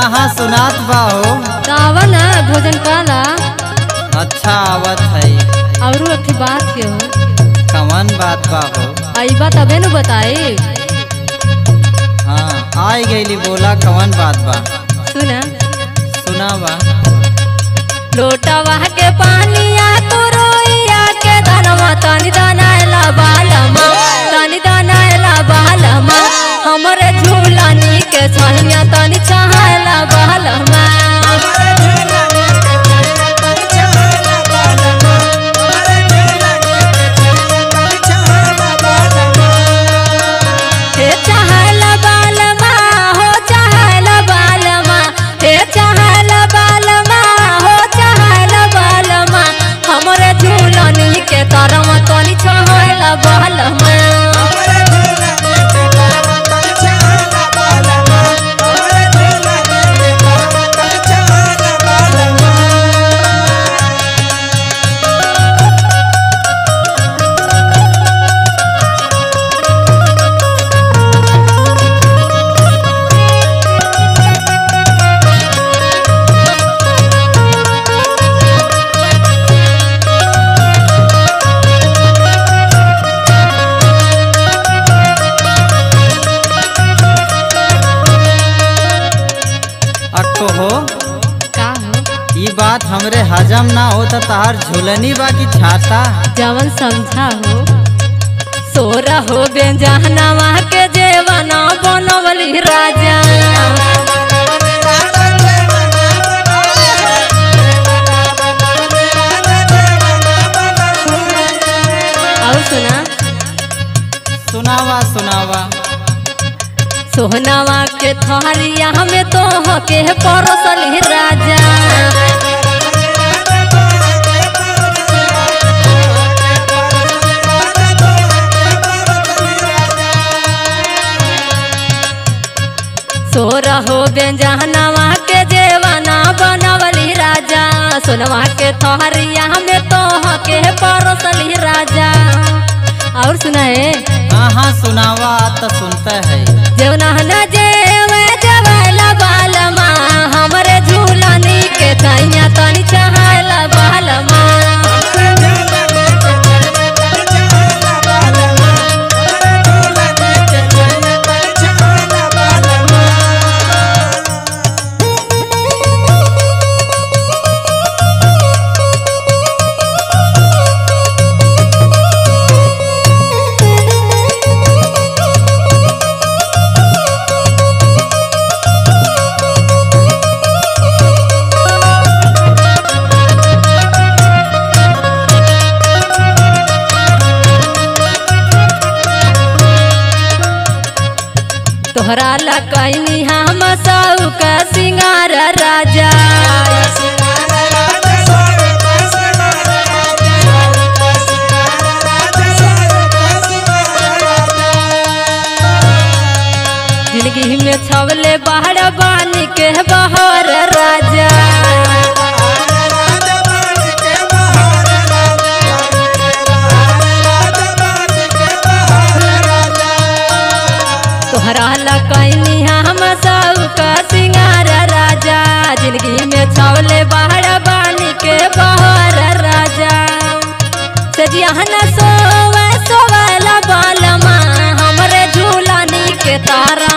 हाँ हाँ सुनात बा हो। कावन भोजन काला। अच्छा आवत है। और अथी बात के हो। कवन बात बा हो। आई बात अबे नु बताई। हाँ आई गईली बोला कवन बात बा। सुना सुना बा। लोटावा के पानिया तो रोइया के धनवा तनी दानाला बालमा तनी दानाला बालमा हमरे झूलानी के छानिया तनी छहाला बालमा हे छहाला बालमा हो छहाला बालमा हे छहाला बालमा हो छहाला बालमा हमरे झूलानी के तरवा तनी छहाला बालमा हो का हो ये बात हमरे हजम ना हो तो तहार झूलनी बा की छाता। जवन समझा हो सोरा हो बेजहनावा के जेवना बनवली राजा और सुना सुनावा सुनावा। सोहनावा के थरिया में तो के परोसली राजा सोरा हो बेजहनावा के जेवना बनवली राजा सोनवा के थरिया में तो के परोसली राजा। और सुनाए हाँ हाँ सुनावा तो सुनता है। जेवना न जेवे जवला बालमा हमरे झूलानी के तैया तनी छहाला बालमा तोहरा लकैनी हम सौ का सिंगार राजा जिंदगी में छवले बाहर बानी के बहर राजा तोहरा लकैनी हम सब का सिंगार राजा जिंदगी में छवले बाहर बानी के बहर राजा सजिया न सोवे सोवला बालमा हमरे झूलानी के तारा